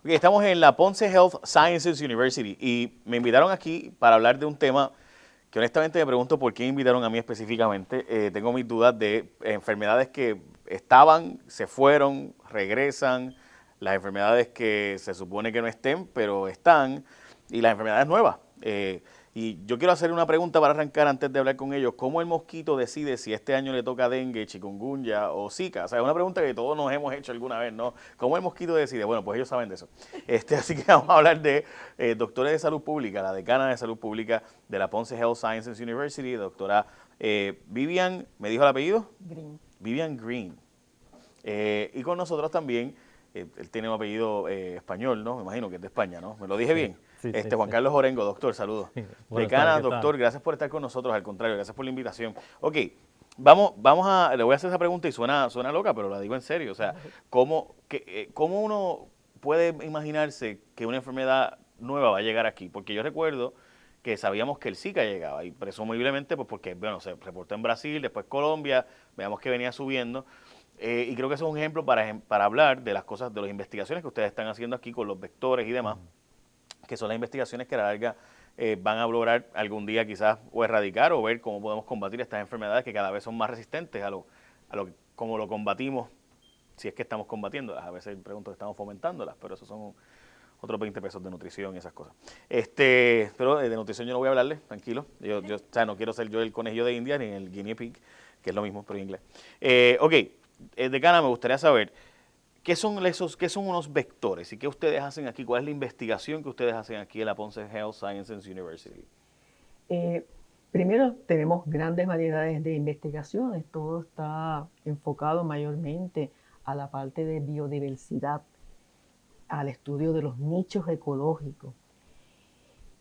Ok, estamos en la Ponce Health Sciences University y me invitaron aquí para hablar de un tema que honestamente me pregunto por qué me invitaron a mí específicamente. Tengo mis dudas de enfermedades que estaban, se fueron, regresan, las enfermedades que se supone que no estén, pero están, y las enfermedades nuevas. Y yo quiero hacer una pregunta para arrancar antes de hablar con ellos. ¿Cómo el mosquito decide si este año le toca dengue, chikungunya o zika? O sea, es una pregunta que todos nos hemos hecho alguna vez, ¿no? ¿Cómo el mosquito decide? Bueno, pues ellos saben de eso. Así que vamos a hablar de doctores de salud pública, la decana de salud pública de la Ponce Health Sciences University, doctora Vivian, ¿me dijo el apellido? Green. Vivian Green. Y con nosotros también, él tiene un apellido español, ¿no? Me imagino que es de España, ¿no? ¿Me lo dije Sí, bien? sí, sí, Juan sí. Carlos Orengo, doctor, saludos. Buenas tardes, Decana, ¿qué tal? doctor, gracias por estar con nosotros, al contrario, gracias por la invitación. Ok, vamos le voy a hacer esa pregunta y suena loca, pero la digo en serio. O sea, ¿cómo uno puede imaginarse que una enfermedad nueva va a llegar aquí? Porque yo recuerdo que sabíamos que el Zika llegaba y presumiblemente pues porque, bueno, se reportó en Brasil, después Colombia, veamos que venía subiendo. Y creo que eso es un ejemplo para hablar de las cosas, de las investigaciones que ustedes están haciendo aquí con los vectores y demás, Ujú. que son las investigaciones que a la larga van a lograr algún día quizás o erradicar o ver cómo podemos combatir estas enfermedades que cada vez son más resistentes a lo como lo combatimos, si es que estamos combatiéndolas. A veces pregunto que estamos fomentándolas, pero esos son otros 20 pesos de nutrición y esas cosas. Pero de nutrición yo no voy a hablarle, tranquilo. O sea, no quiero ser yo el conejillo de India ni el guinea pig, que es lo mismo, pero en inglés. Ok, decana, me gustaría saber, qué son unos vectores y qué ustedes hacen aquí? ¿Cuál es la investigación que ustedes hacen aquí en la Ponce Health Sciences University? Eh, Primero, tenemos grandes variedades de investigaciones. Todo está enfocado mayormente a la parte de biodiversidad, al estudio de los nichos ecológicos,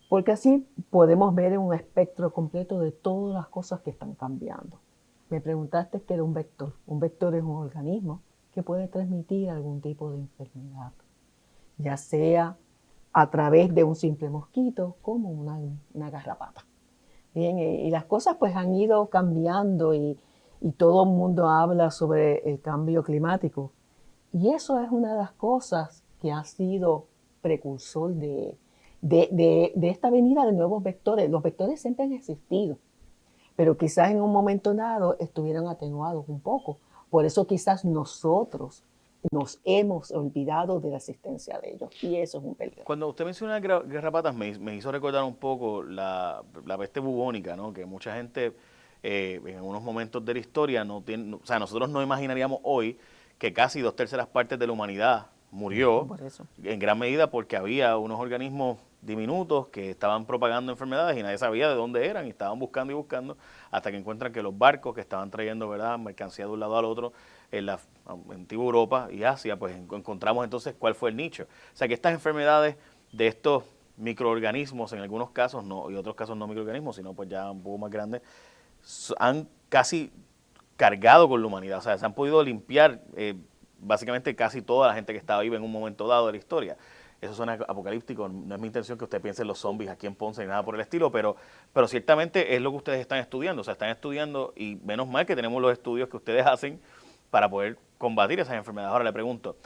porque así podemos ver un espectro completo de todas las cosas que están cambiando. Me preguntaste qué era un vector. Un vector es un organismo que puede transmitir algún tipo de enfermedad, ya sea a través de un simple mosquito como una garrapata. Bien, y las cosas pues han ido cambiando y todo el mundo habla sobre el cambio climático. Y eso es una de las cosas que ha sido precursor de esta venida de nuevos vectores. Los vectores siempre han existido, pero quizás en un momento dado estuvieron atenuados un poco. Por eso quizás nosotros nos hemos olvidado de la existencia de ellos y eso es un peligro. Cuando usted menciona garrapatas, me hizo recordar un poco la peste bubónica, ¿no? Que mucha gente en algunos momentos de la historia no tiene, o sea, nosotros no imaginaríamos hoy que casi 2/3 de la humanidad murió Por eso. en gran medida porque había unos organismos diminutos que estaban propagando enfermedades y nadie sabía de dónde eran y estaban buscando y buscando hasta que encuentran que los barcos que estaban trayendo, ¿verdad?, mercancía de un lado al otro en la antigua Europa y Asia, pues encontramos entonces cuál fue el nicho. O sea que estas enfermedades de estos microorganismos, en algunos casos no, y otros casos no microorganismos, sino pues ya un poco más grandes, han casi cargado con la humanidad. O sea, se han podido limpiar básicamente casi toda la gente que estaba viva en un momento dado de la historia. Eso suena apocalíptico, no es mi intención que usted piense en los zombies aquí en Ponce ni nada por el estilo, pero ciertamente es lo que ustedes están estudiando. O sea, están estudiando y menos mal que tenemos los estudios que ustedes hacen para poder combatir esas enfermedades. Ahora le pregunto,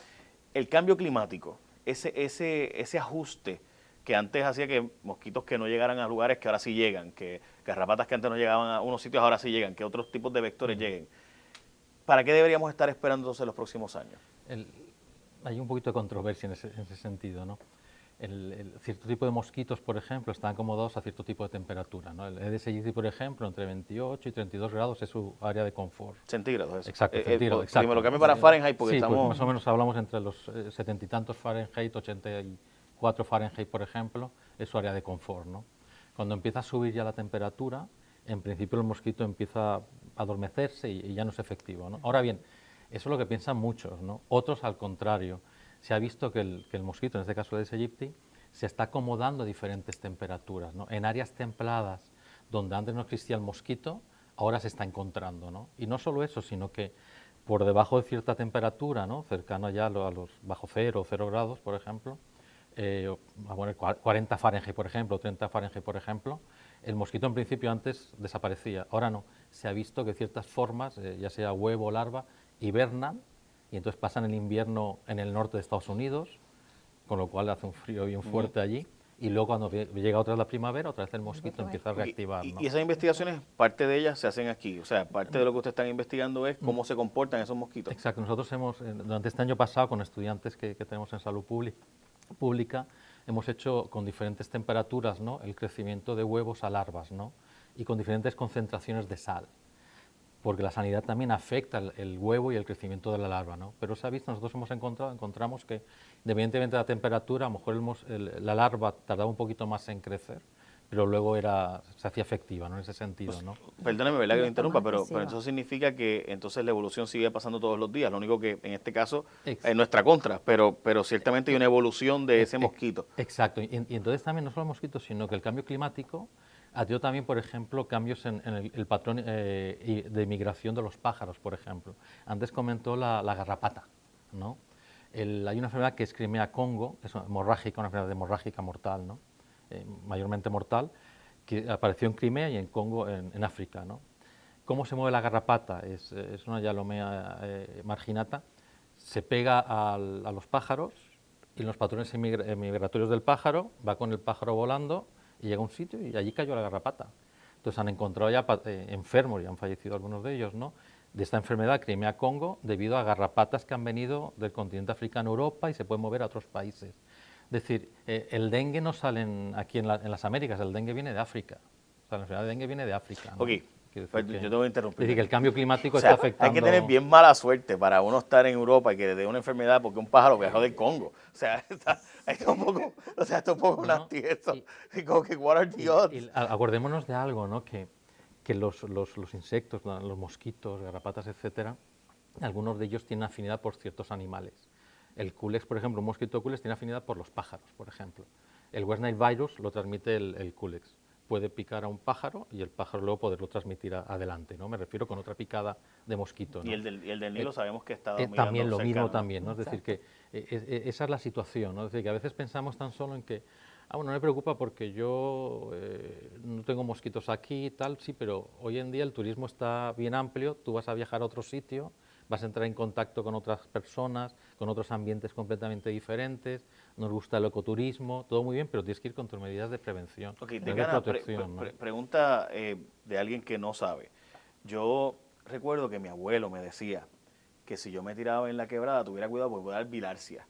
el cambio climático, ese ajuste que antes hacía que mosquitos que no llegaran a lugares que ahora sí llegan, que garrapatas que antes no llegaban a unos sitios ahora sí llegan, que otros tipos de vectores Ujú. lleguen. ¿Para qué deberíamos estar esperando entonces los próximos años? El- Hay un poquito de controversia en ese sentido, ¿no? Cierto tipo de mosquitos, por ejemplo, están acomodados a cierto tipo de temperatura, ¿no? El Aedes aegypti, por ejemplo, entre 28 y 32 grados es su área de confort. Centígrados, eso. Exacto, centígrado, Si me lo exacto. cambio para Fahrenheit, porque Sí, pues estamos... más o menos hablamos entre los 70 y tantos Fahrenheit, 84 Fahrenheit, por ejemplo, es su área de confort, ¿no? Cuando empieza a subir ya la temperatura, en principio el mosquito empieza a adormecerse y ya no es efectivo, ¿no? Ahora bien, eso es lo que piensan muchos, ¿no? Otros, al contrario, se ha visto que el mosquito, en este caso el Aedes aegypti, se está acomodando a diferentes temperaturas, ¿no? En áreas templadas, donde antes no existía el mosquito, ahora se está encontrando, ¿no? Y no solo eso, sino que por debajo de cierta temperatura, ¿no?, cercano ya a los bajo cero, 0 grados, por ejemplo, a poner 40 Fahrenheit, por ejemplo, 30 Fahrenheit, por ejemplo, el mosquito en principio antes desaparecía, ahora no. Se ha visto que ciertas formas, ya sea huevo o larva, hibernan y entonces pasan el invierno en el norte de Estados Unidos, con lo cual hace un frío bien fuerte allí. Y luego cuando llega otra vez la primavera, otra vez el mosquito empieza a reactivar, ¿no? Y esas investigaciones, parte de ellas se hacen aquí. O sea, parte de lo que ustedes están investigando es cómo se comportan esos mosquitos. Exacto. Nosotros hemos, durante este año pasado, con estudiantes que tenemos en salud pública, hemos hecho con diferentes temperaturas, ¿no?, el crecimiento de huevos a larvas, ¿no?, y con diferentes concentraciones de sal, porque la sanidad también afecta el huevo y el crecimiento de la larva, ¿no? Pero se ha visto, nosotros encontramos que, independientemente de la temperatura, a lo mejor la larva tardaba un poquito más en crecer, pero luego se hacía efectiva, ¿no?, en ese sentido, ¿no? Perdóneme, ¿verdad?, que lo interrumpa, pero agresiva. eso significa que entonces la evolución sigue pasando todos los días. Lo único que en este caso Ex- es nuestra contra, pero ciertamente hay una evolución de ese mosquito. Exacto, y entonces también no solo mosquitos, sino que el cambio climático ha tenido también, por ejemplo, cambios en el patrón de migración de los pájaros, por ejemplo. Antes comentó la garrapata, ¿no? Hay una enfermedad que es Crimea Congo, es hemorrágica, una enfermedad hemorrágica mortal, ¿no?, mayormente mortal, que apareció en Crimea y en Congo, en África, ¿no? ¿Cómo se mueve la garrapata? Es una Yalomea marginata, se pega a los pájaros y en los patrones migratorios del pájaro va con el pájaro volando y llega a un sitio y allí cayó la garrapata. Entonces han encontrado ya enfermos y han fallecido algunos de ellos, ¿no?, de esta enfermedad Crimea-Congo debido a garrapatas que han venido del continente africano a Europa y se pueden mover a otros países. Es decir, el dengue no sale aquí en las Américas, el dengue viene de África. O sea, la enfermedad de dengue viene de África, ¿no? Ok, Quiero pues decir yo te voy a interrumpir. es decir, que el cambio climático O sea, está afectando. hay que tener bien mala suerte para uno estar en Europa y que le dé una enfermedad porque un pájaro viajó del Congo. O sea, está un poco, está un poco No, nasty eso. y- Y como que, what are the odds? Acordémonos de algo, ¿no?, que los insectos, ¿no?, los mosquitos, garrapatas, etcétera, algunos de ellos tienen afinidad por ciertos animales. El culex, por ejemplo, un mosquito culex tiene afinidad por los pájaros, por ejemplo. El West Nile virus lo transmite el culex. Puede picar a un pájaro y el pájaro luego poderlo transmitir adelante, ¿no? Me refiero con otra picada de mosquito, ¿no? Y el del Nilo sabemos que está dominando También lo cercano, mismo ¿no? también, ¿no? Es decir, que esa es la situación, ¿no? Es decir, que a veces pensamos tan solo en que, bueno, no me preocupa porque yo no tengo mosquitos aquí y tal, sí, pero hoy en día el turismo está bien amplio, tú vas a viajar a otro sitio, vas a entrar en contacto con otras personas, con otros ambientes completamente diferentes, nos gusta el ecoturismo, todo muy bien, pero tienes que ir con tus medidas de prevención, Ok, de Decana, protección, ¿no? pregunta de alguien que no sabe. Yo recuerdo que mi abuelo me decía que si yo me tiraba en la quebrada tuviera cuidado porque puede dar bilarcia.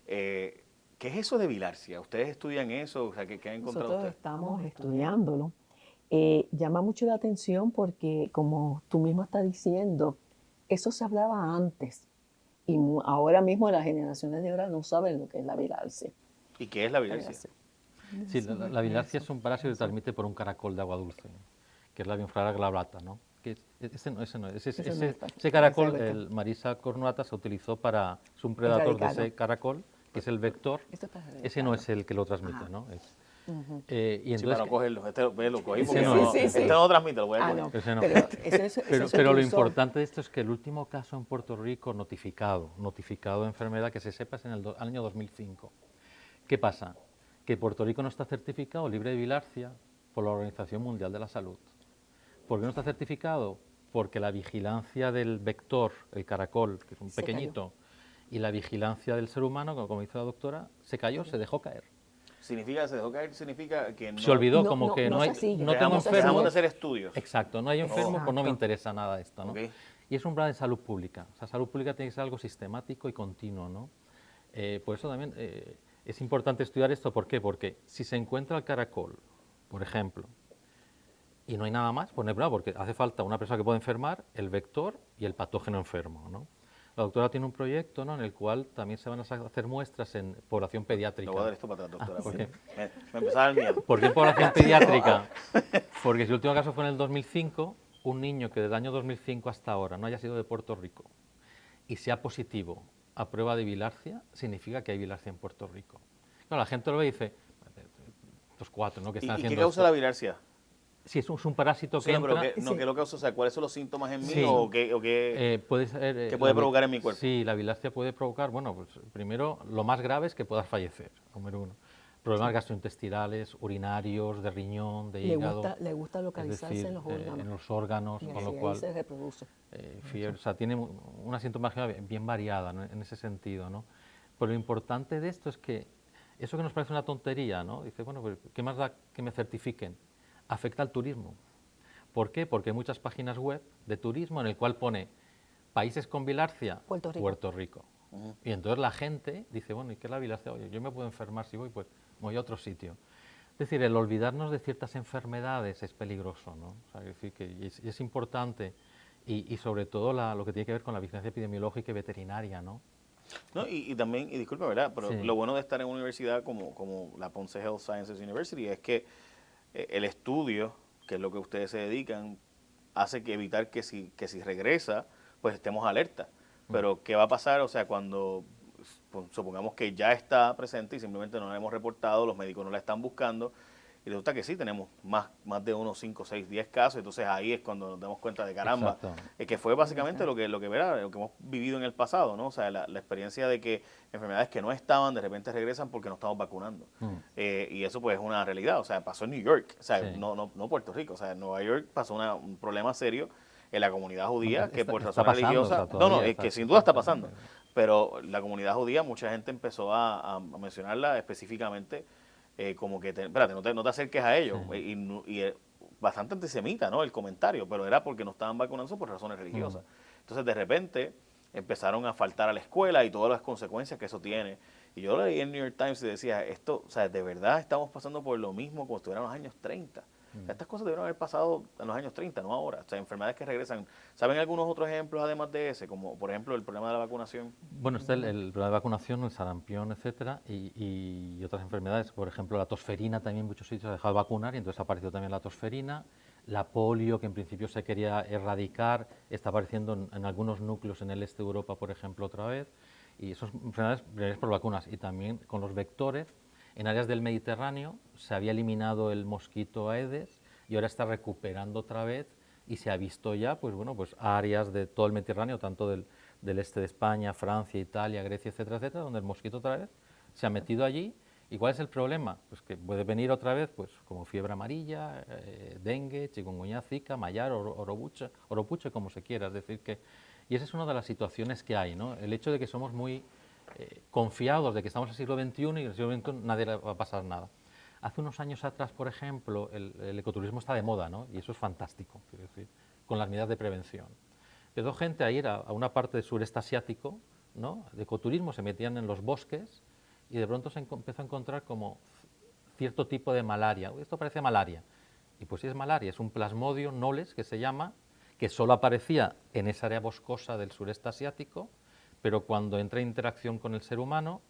¿Qué es eso de bilarcia? ¿Ustedes estudian eso? O sea, ¿qué han encontrado Nosotros ustedes? estamos estudiándolo. Llama mucho la atención porque, como tú mismo estás diciendo, eso se hablaba antes y ahora mismo las generaciones de ahora no saben lo que es la bilharsia. ¿Y qué es la bilarcia? Sí, la bilharcia es un parásito que se transmite por un caracol de agua dulce, que es la Bionfrara glabrata, ¿no? Ese caracol, el Marisa cornuata, se utilizó es un predator de Erradicarlo. ese caracol, que es el vector. Esto es para Ese no erradicarlo. es el que lo transmite, Ajá. ¿no? Sí, Y entonces, para no cogerlo. Lo cogí Ese porque no no, es. este no transmite, lo voy a Ah, coger. no, Ese no. pero eso Pero lo utilizó. importante de esto es que el último caso en Puerto Rico notificado de enfermedad que se sepa es en el año 2005. ¿Qué pasa? Que Puerto Rico no está certificado libre de bilharcia por la Organización Mundial de la Salud. ¿Por qué no está certificado? Porque la vigilancia del vector, el caracol, que es un Se pequeñito, y la vigilancia del ser humano, como dice la doctora, se cayó, se dejó caer. Significa, se dejó caer, significa que no, Se olvidó No, como no, que no hay, se sigue, no tengo no se dejamos enfermos. de hacer estudios. Exacto, no hay enfermos, pues no me Exacto. interesa nada esto, ¿no? Ok. Y es un plan de salud pública. O sea, salud pública tiene que ser algo sistemático y continuo, ¿no? Por eso también es importante estudiar esto. ¿Por qué? Porque si se encuentra el caracol, por ejemplo, y no hay nada más, pues no hay problema, porque hace falta una persona que pueda enfermar, el vector y el patógeno enfermo, ¿no? La doctora tiene un proyecto, ¿no?, en el cual también se van a hacer muestras en población pediátrica. Le voy a dar esto para atrás, doctora. ¿por porque qué? me empezaba a dar miedo. ¿Por qué en población pediátrica? Porque si el último caso fue en el 2005, un niño que desde el año 2005 hasta ahora no haya sido de Puerto Rico y sea positivo a prueba de bilharcia, significa que hay bilharcia en Puerto Rico. Claro, la gente lo ve y dice, estos cuatro, ¿no?, que están ¿Y qué haciendo causa esto. la bilarcia? Si es un parásito Sí, que pero entra... ¿qué lo causa? O sea, ¿cuáles son los síntomas en mí Sí. o qué puede ser, qué puede provocar en mi cuerpo? Sí, la bilharcia puede provocar, bueno, pues primero, lo más grave es que puedas fallecer, número uno. Problemas gastrointestinales, urinarios, de riñón, de hígado. Le gusta es localizarse decir, en los órganos. en los órganos, Y con lo así cual ahí se reproduce. fiebre, o sea, tiene una sintomatología bien variada, ¿no?, en ese sentido, ¿no? Pero lo importante de esto es que eso que nos parece una tontería, ¿no? Dice, bueno, pues, ¿qué más da que me certifiquen? Afecta al turismo. ¿Por qué? Porque hay muchas páginas web de turismo en el cual pone países con bilharcia, Puerto Rico. Puerto Rico. Y entonces la gente dice, bueno, ¿y qué es la bilharcia? Oye, yo me puedo enfermar si voy, pues voy a otro sitio. Es decir, el olvidarnos de ciertas enfermedades es peligroso, ¿no? O sea, es decir, que es importante y sobre todo lo que tiene que ver con la vigilancia epidemiológica y veterinaria, ¿no? No, y también, y disculpa, ¿verdad? Pero Sí. lo bueno de estar en una universidad como la Ponce Health Sciences University es que el estudio, que es lo que ustedes se dedican, hace que evitar que si regresa, pues estemos alerta. Pero, ¿qué va a pasar? O sea, cuando pues, supongamos que ya está presente y simplemente no la hemos reportado, los médicos no la están buscando, y resulta que sí, tenemos más de unos 5, 6, 10 casos, entonces ahí es cuando nos damos cuenta de caramba, Exacto. que fue básicamente lo que hemos vivido en el pasado, ¿no? O sea, la experiencia de que enfermedades que no estaban de repente regresan porque no estamos vacunando. Y eso pues es una realidad, o sea, pasó en New York, o sea, Sí. no Puerto Rico, o sea, en Nueva York pasó un problema serio en la comunidad judía, que por Está razones pasando, o sea, religiosas, todavía es que sin duda está pasando, pero la comunidad judía, mucha gente empezó a mencionarla específicamente como que, espérate, no te acerques a ellos, bastante antisemita, ¿no? El comentario, pero era porque no estaban vacunándose por razones religiosas. Entonces, de repente, empezaron a faltar a la escuela y todas las consecuencias que eso tiene. Y yo leí en New York Times y decía, esto, o sea, de verdad estamos pasando por lo mismo como si estuvieran en los años 30. O sea, estas cosas debieron haber pasado en los años 30, no ahora. O sea, enfermedades que regresan. ¿Saben algunos otros ejemplos además de ese? Como, por ejemplo, el problema de la vacunación. Bueno, está el problema de vacunación, el sarampión, etcétera, y otras enfermedades. Por ejemplo, la tosferina también en muchos sitios ha dejado de vacunar y entonces ha aparecido también la tosferina. La polio, que en principio se quería erradicar, está apareciendo en algunos núcleos en el este de Europa, por ejemplo, otra vez. Y son enfermedades por vacunas. Y también con los vectores, en áreas del Mediterráneo se había eliminado el mosquito Aedes y ahora está recuperando otra vez y se ha visto ya, pues bueno, pues áreas de todo el Mediterráneo, tanto del este de España, Francia, Italia, Grecia, etcétera, etcétera, donde el mosquito otra vez se ha metido allí. ¿Y cuál es el problema? Pues que puede venir otra vez, pues como fiebre amarilla, dengue, chikungunya, zika, mayar, oropuche, como se quiera. Es decir que, y esa es una de las situaciones que hay, ¿no? El hecho de que somos muy confiados de que estamos en el siglo XXI y en el siglo XXI nadie le va a pasar nada. Hace unos años atrás, por ejemplo, el ecoturismo está de moda, ¿no? Y eso es fantástico, quiero decir, con las medidas de prevención. Empezó gente a ir a una parte del sureste asiático, ¿no? De ecoturismo, se metían en los bosques y de pronto se empezó a encontrar como cierto tipo de malaria. Esto parece malaria. Y pues sí es malaria, es un plasmodium noles que se llama, que solo aparecía en esa área boscosa del sureste asiático, pero cuando entra en interacción con el ser humano,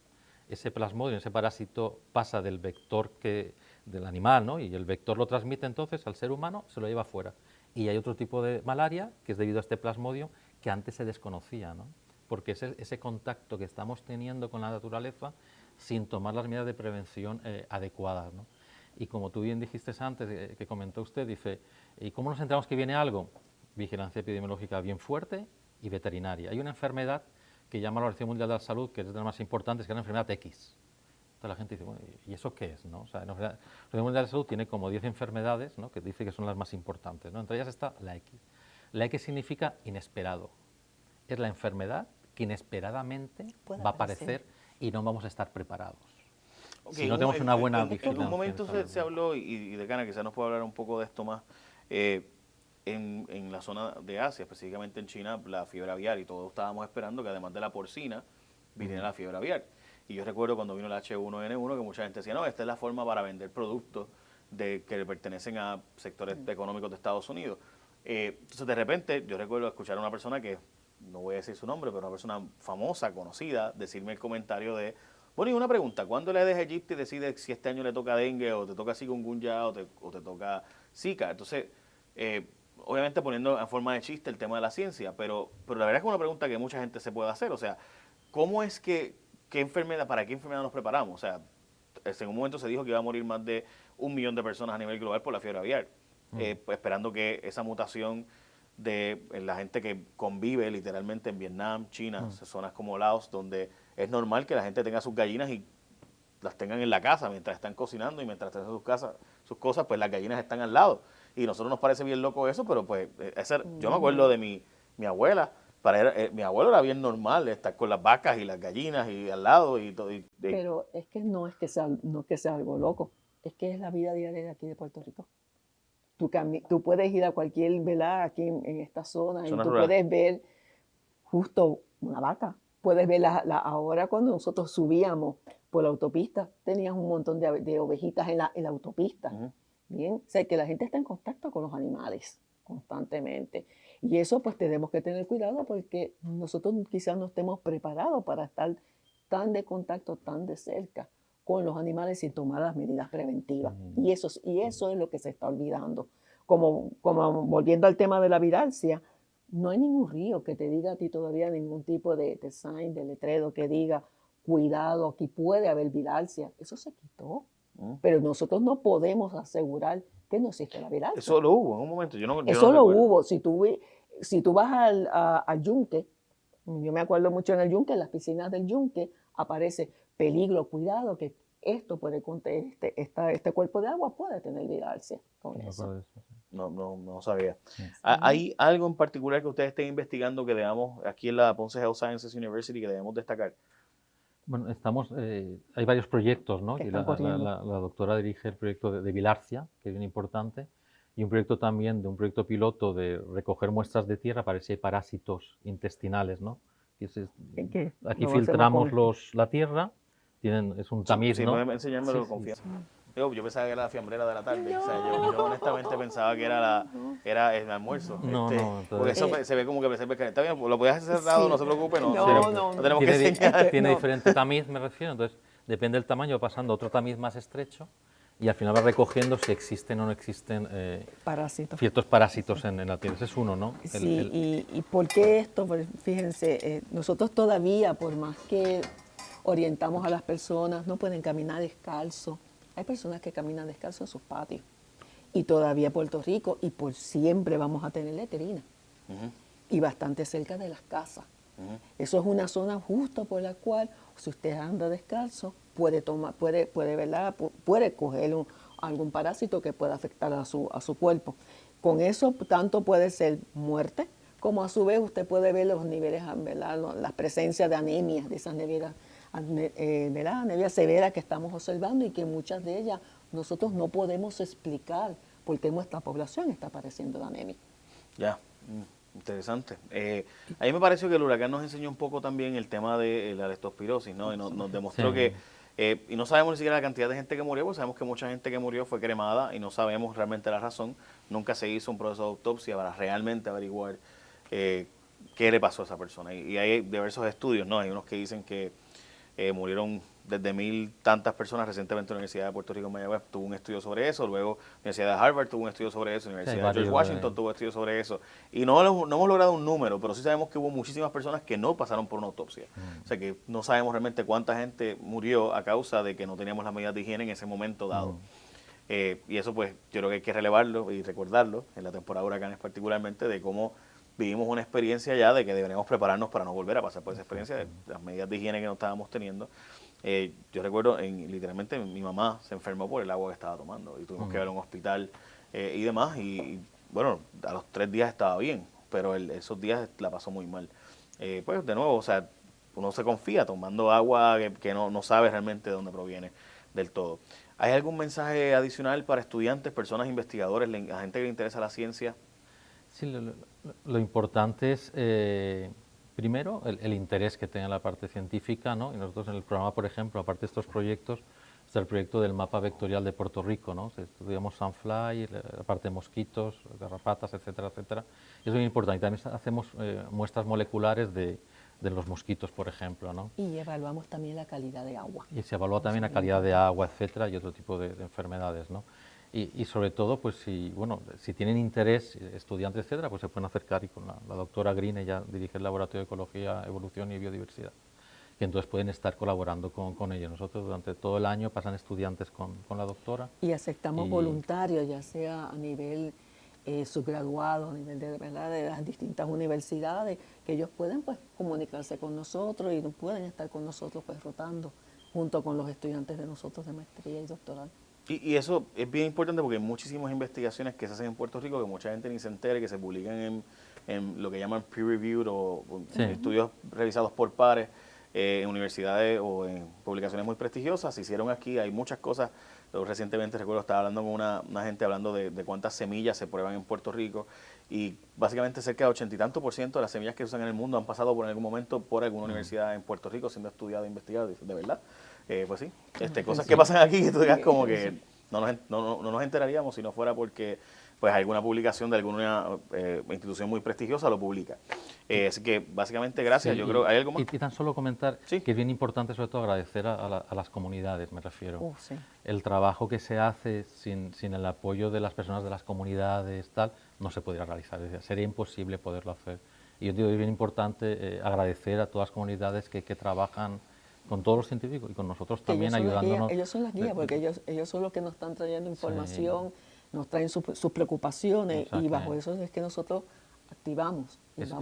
ese plasmodium, ese parásito pasa del vector del animal, ¿no? Y el vector lo transmite entonces al ser humano, se lo lleva afuera. Y hay otro tipo de malaria que es debido a este plasmodium que antes se desconocía, ¿no? Porque es ese contacto que estamos teniendo con la naturaleza sin tomar las medidas de prevención adecuadas, ¿no? Y como tú bien dijiste antes, que comentó usted, dice, ¿y cómo nos enteramos que viene algo? Vigilancia epidemiológica bien fuerte y veterinaria. Hay una enfermedad que llama la Organización Mundial de la Salud, que es de las más importantes, que es la enfermedad X. Entonces la gente dice, bueno, ¿y eso qué es? ¿No? O sea, la Organización Mundial de la Salud tiene como 10 enfermedades, ¿no? Que dice que son las más importantes, ¿no? Entre ellas está la X. La X significa inesperado. Es la enfermedad que inesperadamente va a aparecer y no vamos a estar preparados. Okay, si no tenemos una buena vigilancia. En un momento se habló, y Decana quizás nos puede hablar un poco de esto más, en la zona de Asia, específicamente en China, la fiebre aviar, y todos estábamos esperando que además de la porcina, viniera la fiebre aviar. Y yo recuerdo cuando vino el H1N1 que mucha gente decía, no, esta es la forma para vender productos que pertenecen a sectores económicos de Estados Unidos. Entonces de repente yo recuerdo escuchar a una persona que, no voy a decir su nombre, pero una persona famosa, conocida, decirme el comentario de, bueno, y una pregunta, ¿cuándo el Aedes aegypti decide si este año le toca dengue o te toca chikungunya o te toca zika? Entonces, obviamente poniendo en forma de chiste el tema de la ciencia, pero la verdad es que es una pregunta que mucha gente se puede hacer, o sea, ¿cómo es para qué enfermedad nos preparamos? O sea, en un momento se dijo que iba a morir más de 1 millón de personas a nivel global por la fiebre aviar, pues esperando que esa mutación de la gente que convive literalmente en Vietnam, China, zonas como Laos, donde es normal que la gente tenga sus gallinas y las tengan en la casa mientras están cocinando y mientras están en sus cosas, pues las gallinas están al lado. Y a nosotros nos parece bien loco eso, pero pues yo me acuerdo de mi abuela, mi abuelo era bien normal estar con las vacas y las gallinas y al lado y todo. Pero es que no es que sea, no es que sea algo loco, es que es la vida diaria de aquí de Puerto Rico. Tú puedes ir a cualquier velada aquí en esta zona y Zona tú rural. puedes ver justo una vaca. Puedes ver ahora cuando nosotros subíamos por la autopista, tenías un montón de ovejitas en la autopista. Ujú. Bien, o sea, que la gente está en contacto con los animales constantemente. Y eso pues tenemos que tener cuidado porque nosotros quizás no estemos preparados para estar tan de contacto, tan de cerca con los animales sin tomar las medidas preventivas. Y eso es lo que se está olvidando. Como volviendo al tema de la viralcia, no hay ningún río que te diga a ti todavía ningún tipo de sign, de letrero que diga, cuidado, aquí puede haber viralcia. Eso se quitó. Pero nosotros no podemos asegurar que no existe la viralcia. Eso lo hubo en un momento, yo no Eso lo recuerdo. hubo. Si tú vas al Yunque, yo me acuerdo mucho en el Yunque, en las piscinas del Yunque, aparece peligro, cuidado, que esto puede este cuerpo de agua puede tener viralcia con eso. No sabía. ¿Hay algo en particular que ustedes estén investigando que debamos, aquí en la Ponce Health Sciences University, que debemos destacar? Bueno, hay varios proyectos, ¿no? Que Y están corriendo. la doctora dirige el proyecto de bilarcia, que es bien importante, y un proyecto también de un proyecto piloto de recoger muestras de tierra para ver si hay parásitos intestinales, ¿no? Aquí filtramos la tierra, es un tamiz, Sí, ¿no? pueden enseñármelo con confianza. Yo pensaba que era la fiambrera de la tarde. O sea, yo honestamente pensaba que era el almuerzo. No, porque eso se ve como que se ve. Está bien, lo podías hacer cerrado, no se preocupe, no tenemos que enseñar. Tiene diferente tamiz, me refiero, entonces depende del tamaño, pasando a otro tamiz más estrecho y al final va recogiendo si existen o no existen ciertos parásitos en la tierra. Ese es uno, ¿no? ¿Y por qué esto? Pues, fíjense, nosotros todavía, por más que orientamos a las personas, no pueden caminar descalzo. Hay personas que caminan descalzo en sus patios. Y todavía Puerto Rico, y por siempre vamos a tener letrina. Y bastante cerca de las casas. Eso es una zona justo por la cual, si usted anda descalzo, puede coger algún parásito que pueda afectar a su cuerpo. Con eso, tanto puede ser muerte, como a su vez usted puede ver los niveles, ¿verdad? Las presencias de anemias, de esas anemia severa que estamos observando y que muchas de ellas nosotros no podemos explicar por qué nuestra población está padeciendo de anemia. Ya, interesante. A mí me pareció que el huracán nos enseñó un poco también el tema de la leptospirosis, ¿no? Y nos demostró que, y no sabemos ni siquiera la cantidad de gente que murió, porque sabemos que mucha gente que murió fue cremada y no sabemos realmente la razón. Nunca se hizo un proceso de autopsia para realmente averiguar qué le pasó a esa persona. Y hay diversos estudios, ¿no? Hay unos que dicen que murieron desde 1000 tantas personas. Recientemente la Universidad de Puerto Rico en Mayagüez tuvo un estudio sobre eso, luego la Universidad de Harvard tuvo un estudio sobre eso, la Universidad de George Washington tuvo un estudio sobre eso, y no hemos logrado un número, pero sí sabemos que hubo muchísimas personas que no pasaron por una autopsia. O sea que no sabemos realmente cuánta gente murió a causa de que no teníamos las medidas de higiene en ese momento dado. Y eso pues yo creo que hay que relevarlo y recordarlo en la temporada de huracanes particularmente, de cómo vivimos una experiencia ya de que deberíamos prepararnos para no volver a pasar por esa experiencia, de las medidas de higiene que no estábamos teniendo. Yo recuerdo, literalmente mi mamá se enfermó por el agua que estaba tomando y tuvimos que ir a un hospital y demás. Y bueno, a los 3 días estaba bien, pero esos días la pasó muy mal. Pues de nuevo, o sea, uno se confía tomando agua que no sabe realmente de dónde proviene del todo. ¿Hay algún mensaje adicional para estudiantes, personas, investigadores, a gente que le interesa la ciencia? Sí, lo importante es, primero, el interés que tenga la parte científica, ¿no? Y nosotros en el programa, por ejemplo, aparte de estos proyectos, está el proyecto del mapa vectorial de Puerto Rico, ¿no? Estudiamos sunfly, la parte de mosquitos, garrapatas, etcétera, etcétera. Es muy importante. También hacemos muestras moleculares de los mosquitos, por ejemplo, ¿no? Y evaluamos también la calidad de agua. Y se evalúa también la calidad de agua, etcétera, y otro tipo de enfermedades, ¿no? Y sobre todo, pues si tienen interés, estudiantes, etcétera, pues se pueden acercar y con la doctora Green, ella dirige el Laboratorio de Ecología, Evolución y Biodiversidad, y entonces pueden estar colaborando con ellos. Nosotros durante todo el año pasan estudiantes con la doctora. Y aceptamos voluntarios, ya sea a nivel subgraduado, a nivel ¿verdad? De las distintas universidades, que ellos pueden pues comunicarse con nosotros y pueden estar con nosotros pues rotando junto con los estudiantes de nosotros de maestría y doctoral. Y eso es bien importante porque hay muchísimas investigaciones que se hacen en Puerto Rico que mucha gente ni se entera, que se publican en lo que llaman peer-reviewed o Sí. estudios revisados por pares en universidades o en publicaciones muy prestigiosas. Se hicieron aquí, hay muchas cosas. Recientemente recuerdo, estaba hablando con una gente hablando de cuántas semillas se prueban en Puerto Rico y básicamente cerca de 80 y tanto % de las semillas que se usan en el mundo han pasado por algún momento por alguna universidad en Puerto Rico siendo estudiado e investigado. De verdad, pues sí, cosas que pasan aquí que tú digas como que no nos enteraríamos si no fuera porque pues alguna publicación de alguna institución muy prestigiosa lo publica. Así que básicamente gracias. Sí, Yo creo, ¿hay algo más? y tan solo comentar Sí. que es bien importante sobre todo agradecer a las comunidades, me refiero. Sí. El trabajo que se hace sin el apoyo de las personas de las comunidades, tal, no se podría realizar. Es decir, sería imposible poderlo hacer. Y yo digo, es bien importante agradecer a todas las comunidades que trabajan con todos los científicos y con nosotros también ayudándonos. Ellos son las guías, porque ellos son los que nos están trayendo información, nos traen sus preocupaciones y bajo eso es que nosotros activamos. Eso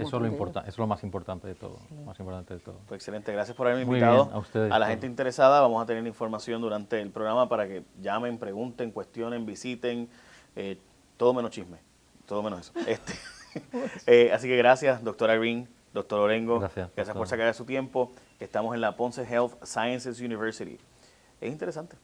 es lo más importante de todo. Más importante de todo. Pues excelente, gracias por haberme Muy invitado. bien, a ustedes, la por- gente interesada vamos a tener información durante el programa para que llamen, pregunten, cuestionen, visiten, todo menos chisme, todo menos eso. Así que gracias, doctora Green, doctor Orengo, Gracias, por doctor. sacar de su tiempo. Estamos en la Ponce Health Sciences University. Es interesante.